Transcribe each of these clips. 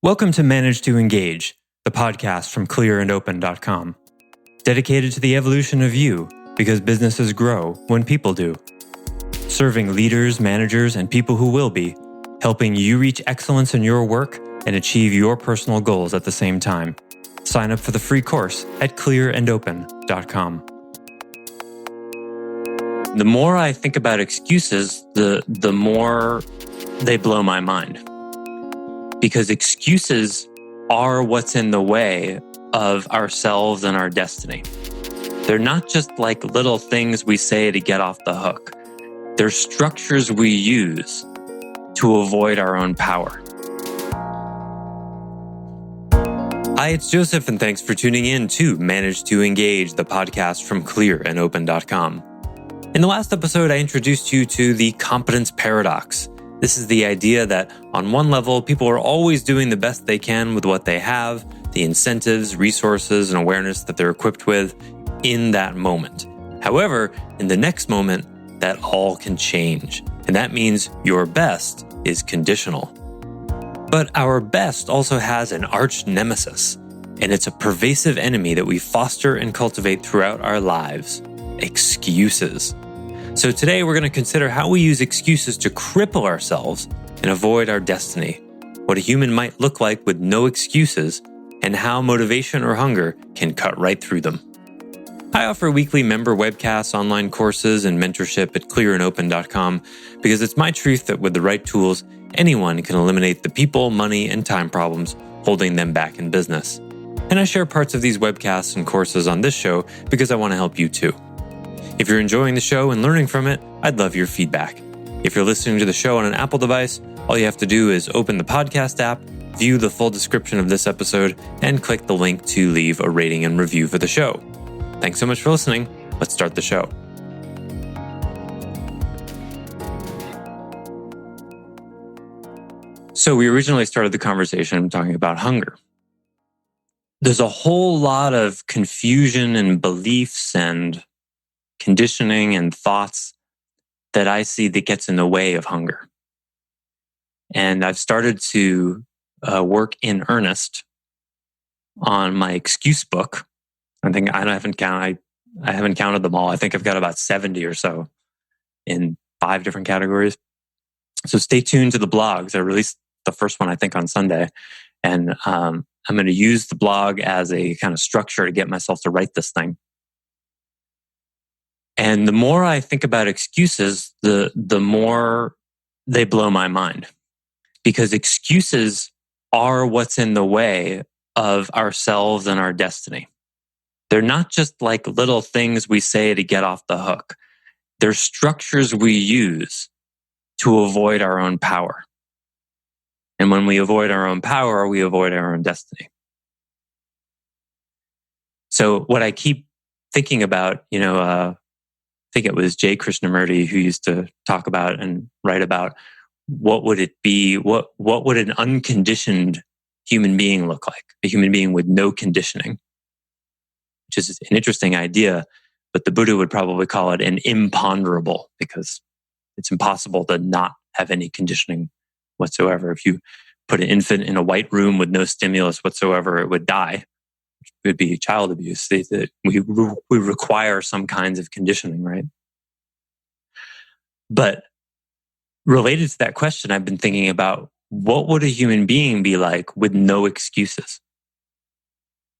Welcome to Manage to Engage, the podcast from clearandopen.com. Dedicated to the evolution of you, because businesses grow when people do. Serving leaders, managers, and people who will be, helping you reach excellence in your work and achieve your personal goals at the same time. Sign up for the free course at clearandopen.com. The more I think about excuses, the more they blow my mind. Because excuses are what's in the way of ourselves and our destiny. They're not just like little things we say to get off the hook. They're structures we use to avoid our own power. Hi, it's Joseph, and thanks for tuning in to Manage to Engage, the podcast from clearandopen.com. In the last episode, I introduced you to the Competence Paradox. This is the idea that on one level, people are always doing the best they can with what they have, the incentives, resources, and awareness that they're equipped with in that moment. However, in the next moment, that all can change. And that means your best is conditional. But our best also has an arch-nemesis, and it's a pervasive enemy that we foster and cultivate throughout our lives: excuses. So today we're going to consider how we use excuses to cripple ourselves and avoid our destiny, what a human might look like with no excuses, and how motivation or hunger can cut right through them. I offer weekly member webcasts, online courses, and mentorship at clearandopen.com because it's my truth that with the right tools, anyone can eliminate the people, money, and time problems holding them back in business. And I share parts of these webcasts and courses on this show because I want to help you too. If you're enjoying the show and learning from it, I'd love your feedback. If you're listening to the show on an Apple device, all you have to do is open the podcast app, view the full description of this episode, and click the link to leave a rating and review for the show. Thanks so much for listening. Let's start the show. So we originally started the conversation talking about hunger. There's a whole lot of confusion and beliefs and conditioning and thoughts that I see that gets in the way of hunger. And I've started to work in earnest on my excuse book. I haven't counted them all. I think I've got about 70 or so in 5 different categories. So stay tuned to the blogs. I released the first one, I think, on Sunday. And I'm going to use the blog as a kind of structure to get myself to write this thing. And the more I think about excuses, the more they blow my mind. Because excuses are what's in the way of ourselves and our destiny. They're not just like little things we say to get off the hook. They're structures we use to avoid our own power. And when we avoid our own power, we avoid our own destiny. So what I keep thinking about, I think it was Jay Krishnamurti who used to talk about and write about what would it be, what would an unconditioned human being look like? A human being with no conditioning, which is an interesting idea, but the Buddha would probably call it an imponderable because it's impossible to not have any conditioning whatsoever. If you put an infant in a white room with no stimulus whatsoever, it would die. It would be child abuse. We require some kinds of conditioning, right? But related to that question, I've been thinking about what would a human being be like with no excuses?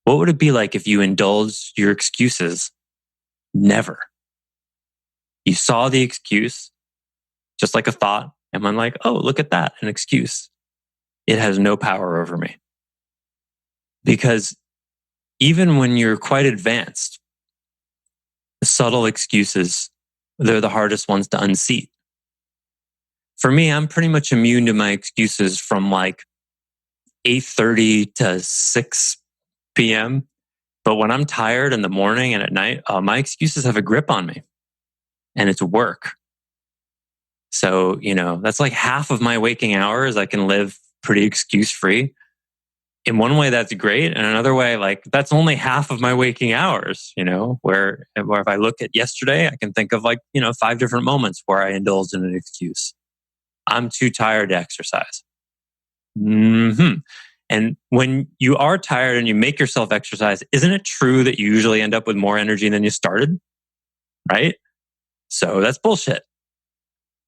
What would it be like if you indulged your excuses? Never. You saw the excuse, just like a thought, and went like, oh, look at that, an excuse. It has no power over me. Because even when you're quite advanced, the subtle excuses, they're the hardest ones to unseat. For me, I'm pretty much immune to my excuses from like 8:30 to 6 p.m. But when I'm tired in the morning and at night, my excuses have a grip on me. And it's work. So, that's like half of my waking hours. I can live pretty excuse-free. In one way, that's great. And another way, like that's only half of my waking hours, where if I look at yesterday, I can think of 5 different moments where I indulged in an excuse. I'm too tired to exercise. And when you are tired and you make yourself exercise, isn't it true that you usually end up with more energy than you started? Right? So that's bullshit.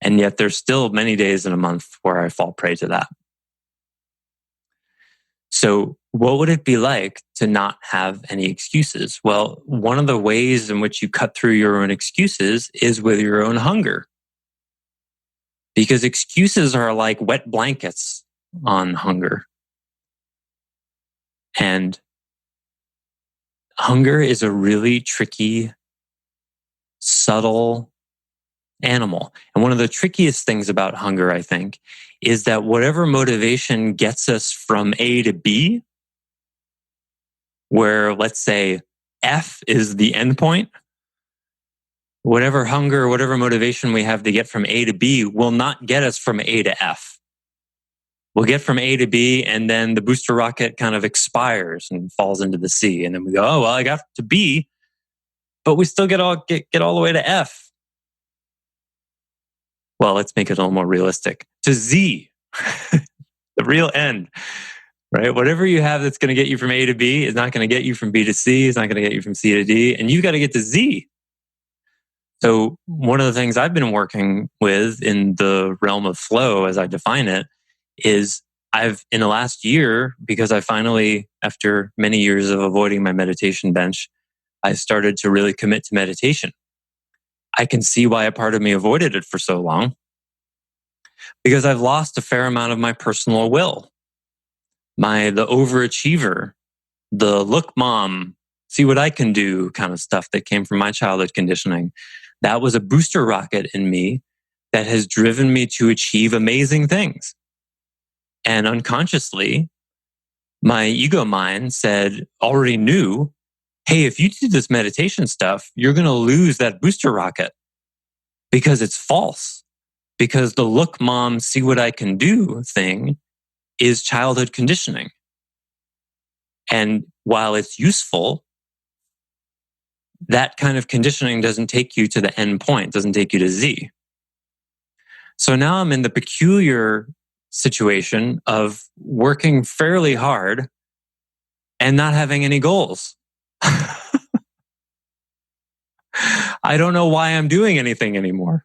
And yet there's still many days in a month where I fall prey to that. So what would it be like to not have any excuses? Well, one of the ways in which you cut through your own excuses is with your own hunger. Because excuses are like wet blankets on hunger. And hunger is a really tricky, subtle animal. And one of the trickiest things about hunger, I think, is that whatever motivation gets us from A to B, where let's say F is the endpoint, whatever hunger, whatever motivation we have to get from A to B will not get us from A to F. We'll get from A to B, and then the booster rocket kind of expires and falls into the C. And then we go, oh, well, I got to B, but we still get all the way to F. Well, let's make it a little more realistic. To Z, the real end, right? Whatever you have that's going to get you from A to B is not going to get you from B to C. It's not going to get you from C to D. And you've got to get to Z. So one of the things I've been working with in the realm of flow, as I define it, is in the last year, because I finally, after many years of avoiding my meditation bench, I started to really commit to meditation. I can see why a part of me avoided it for so long, because I've lost a fair amount of my personal will. The overachiever, the look mom, see what I can do kind of stuff that came from my childhood conditioning. That was a booster rocket in me that has driven me to achieve amazing things. And unconsciously, my ego mind already knew, hey, if you do this meditation stuff, you're going to lose that booster rocket because it's false. Because the look, mom, see what I can do thing is childhood conditioning. And while it's useful, that kind of conditioning doesn't take you to the end point, doesn't take you to Z. So now I'm in the peculiar situation of working fairly hard and not having any goals. I don't know why I'm doing anything anymore.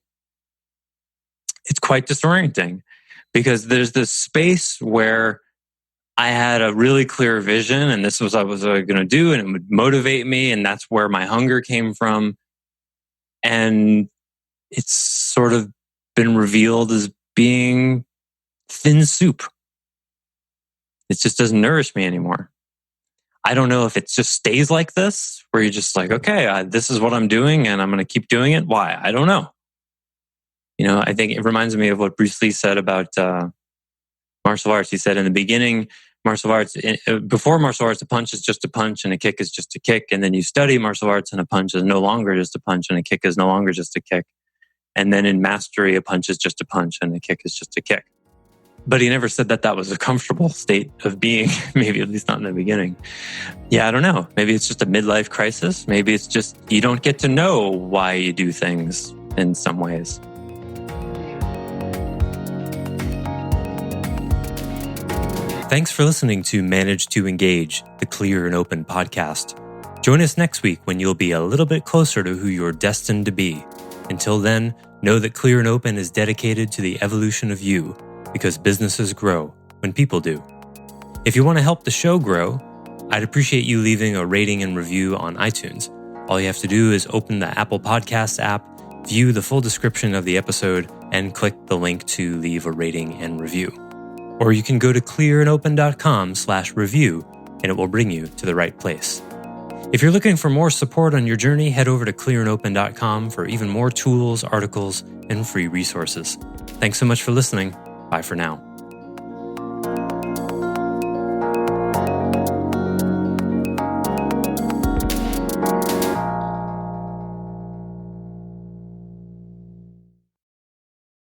It's quite disorienting because there's this space where I had a really clear vision and this was what I was going to do and it would motivate me, and that's where my hunger came from. And it's sort of been revealed as being thin soup. It just doesn't nourish me anymore. I don't know if it just stays like this, where you're just like, okay, this is what I'm doing and I'm going to keep doing it. Why? I don't know. I think it reminds me of what Bruce Lee said about martial arts. He said in the beginning, before martial arts, a punch is just a punch and a kick is just a kick. And then you study martial arts and a punch is no longer just a punch and a kick is no longer just a kick. And then in mastery, a punch is just a punch and a kick is just a kick. But he never said that was a comfortable state of being, maybe at least not in the beginning. Yeah, I don't know. Maybe it's just a midlife crisis. Maybe it's just you don't get to know why you do things in some ways. Thanks for listening to Manage to Engage, the Clear and Open podcast. Join us next week when you'll be a little bit closer to who you're destined to be. Until then, know that Clear and Open is dedicated to the evolution of you, because businesses grow when people do. If you want to help the show grow, I'd appreciate you leaving a rating and review on iTunes. All you have to do is open the Apple Podcasts app, view the full description of the episode, and click the link to leave a rating and review. Or you can go to clearandopen.com/review and it will bring you to the right place. If you're looking for more support on your journey, head over to clearandopen.com for even more tools, articles, and free resources. Thanks so much for listening. Bye for now.